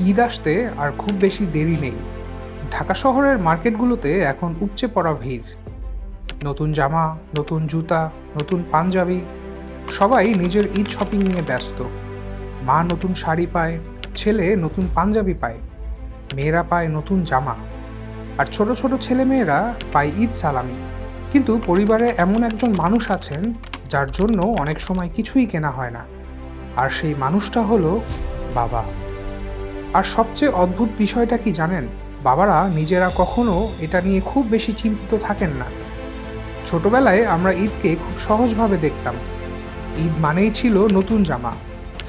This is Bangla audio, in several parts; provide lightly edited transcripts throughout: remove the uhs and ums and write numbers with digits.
ঈদ আসতে আর খুব বেশি দেরি নেই। ঢাকা শহরের মার্কেটগুলোতে এখন উপচে পড়া ভিড়। নতুন জামা, নতুন জুতা, নতুন পাঞ্জাবি, সবাই নিজের ঈদ শপিং নিয়ে ব্যস্ত। মা নতুন শাড়ি পায়, ছেলে নতুন পাঞ্জাবি পায়, মেয়েরা পায় নতুন জামা, আর ছোট ছোট ছেলেমেয়েরা পায় ঈদ সালামি। কিন্তু পরিবারে এমন একজন মানুষ আছেন যার জন্য অনেক সময় কিছুই কেনা হয় না, আর সেই মানুষটা হলো বাবা। আর সবচেয়ে অদ্ভুত বিষয়টা কি জানেন? বাবারা নিজেরা কখনো এটা নিয়ে খুব বেশি চিন্তিত থাকেন না। ছোটবেলায় আমরা ঈদকে খুব সহজভাবে দেখতাম। ঈদ মানেই ছিল নতুন জামা,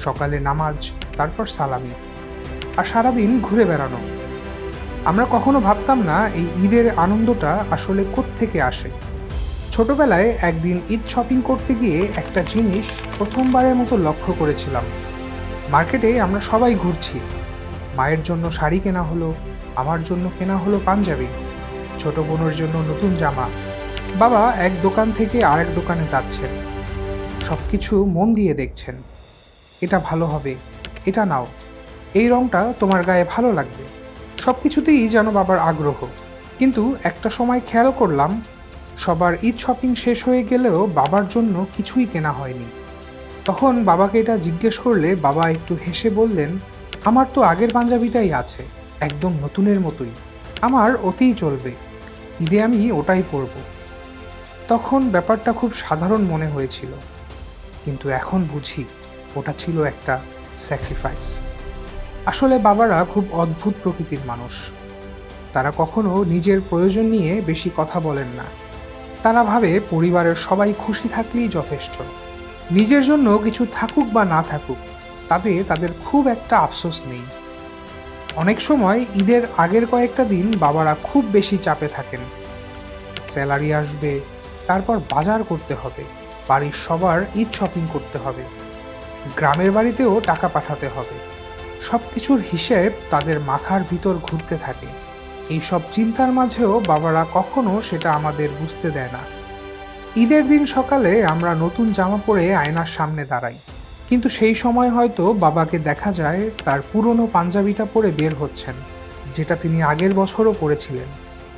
সকালে নামাজ, তারপর সালামি, আর সারাদিন ঘুরে বেড়ানো। আমরা কখনো ভাবতাম না এই ঈদের আনন্দটা আসলে কোত্থেকে আসে। ছোটবেলায় একদিন ঈদ শপিং করতে গিয়ে একটা জিনিস প্রথমবারের মতো লক্ষ্য করেছিলাম। মার্কেটে আমরা সবাই ঘুরছি, মায়ের জন্য শাড়ি কেনা হলো, আমার জন্য কেনা হলো পাঞ্জাবি, ছোট বোনের জন্য নতুন জামা। বাবা এক দোকান থেকে আরেক দোকানে যাচ্ছেন, সব কিছু মন দিয়ে দেখছেন। এটা ভালো হবে, এটা নাও, এই রঙটা তোমার গায়ে ভালো লাগবে। সব কিছুতেই যেন বাবার আগ্রহ। কিন্তু একটা সময় খেয়াল করলাম, সবার ঈদ শপিং শেষ হয়ে গেলেও বাবার জন্য কিছুই কেনা হয়নি। তখন বাবাকে এটা জিজ্ঞেস করলে বাবা একটু হেসে বললেন, আমার তো আগের পাঞ্জাবিটাই আছে, একদম নতুনের মতোই, আমার ওতেই চলবে, ঈদে আমি ওটাই পরব। তখন ব্যাপারটা খুব সাধারণ মনে হয়েছিল, কিন্তু এখন বুঝি ওটা ছিল একটা স্যাক্রিফাইস। আসলে বাবারা খুব অদ্ভুত প্রকৃতির মানুষ। তারা কখনো নিজের প্রয়োজন নিয়ে বেশি কথা বলেন না। তারা ভাবে পরিবারের সবাই খুশি থাকলেই যথেষ্ট। নিজের জন্য কিছু থাকুক বা না থাকুক, তাতে তাদের খুব একটা আফসোস নেই। অনেক সময় ঈদের আগের কয়েকটা দিন বাবারা খুব বেশি চাপে থাকেন। স্যালারি আসবে, তারপর বাজার করতে হবে, বাড়ির সবার ঈদ শপিং করতে হবে, গ্রামের বাড়িতেও টাকা পাঠাতে হবে। সব কিছুর হিসেব তাদের মাথার ভিতর ঘুরতে থাকে। এই সব চিন্তার মাঝেও বাবারা কখনো সেটা আমাদের বুঝতে দেয় না। ঈদের দিন সকালে আমরা নতুন জামা পরে আয়নার সামনে দাঁড়াই, কিন্তু সেই সময় হয়তো বাবাকে দেখা যায় তার পুরনো পাঞ্জাবিটা পরে বের হচ্ছেন, যেটা তিনি আগের বছরও পরেছিলেন।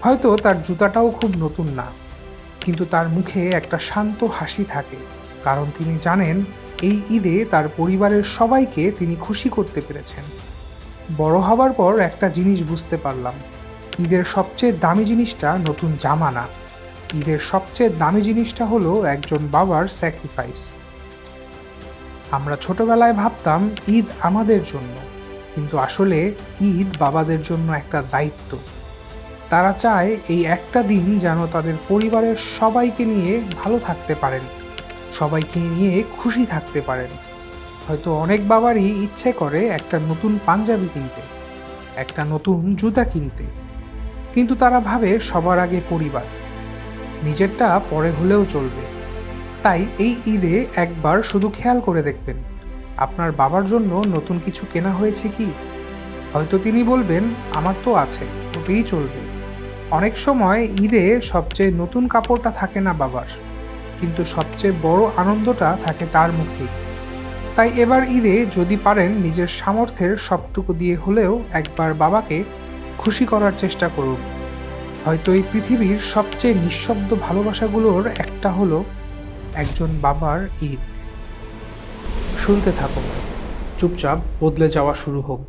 হয়তো তার জুতাটাও খুব নতুন না, কিন্তু তার মুখে একটা শান্ত হাসি থাকে, কারণ তিনি জানেন এই ঈদে তার পরিবারের সবাইকে তিনি খুশি করতে পেরেছেন। বড় হবার পর একটা জিনিস বুঝতে পারলাম, ঈদের সবচেয়ে দামি জিনিসটা নতুন জামা না, ঈদের সবচেয়ে দামি জিনিসটা হলো একজন বাবার স্যাক্রিফাইস। আমরা ছোটবেলায় ভাবতাম ঈদ আমাদের জন্য, কিন্তু আসলে ঈদ বাবাদের জন্য একটা দায়িত্ব। তারা চায় এই একটা দিন যেন তাদের পরিবারের সবাইকে নিয়ে ভালো থাকতে পারেন, সবাইকে নিয়ে খুশি থাকতে পারেন। হয়তো অনেক বাবারই ইচ্ছে করে একটা নতুন পাঞ্জাবি কিনতে, একটা নতুন জুতা কিনতে, কিন্তু তারা ভাবে সবার আগে পরিবার, নিজেরটা পরে হলেও চলবে। তাই এই ঈদে একবার শুধু খেয়াল করে দেখবেন, আপনার বাবার জন্য নতুন কিছু কেনা হয়েছে কি। হয়তো তিনি বলবেন, আমার তো আছে, ওতেই চলবে। অনেক সময় ঈদে সবচেয়ে নতুন কাপড়টা থাকে না বাবার, কিন্তু সবচেয়ে বড় আনন্দটা থাকে তার মুখেই। তাই এবার ঈদে যদি পারেন নিজের সামর্থ্যের সবটুকু দিয়ে হলেও একবার বাবাকে খুশি করার চেষ্টা করুন। হয়তো এই পৃথিবীর সবচেয়ে নিঃশব্দ ভালোবাসাগুলোর একটা হলো একজন বাবার ঈদ। শুনতে থাকুন, চুপচাপ বদলে যাওয়া শুরু হোক।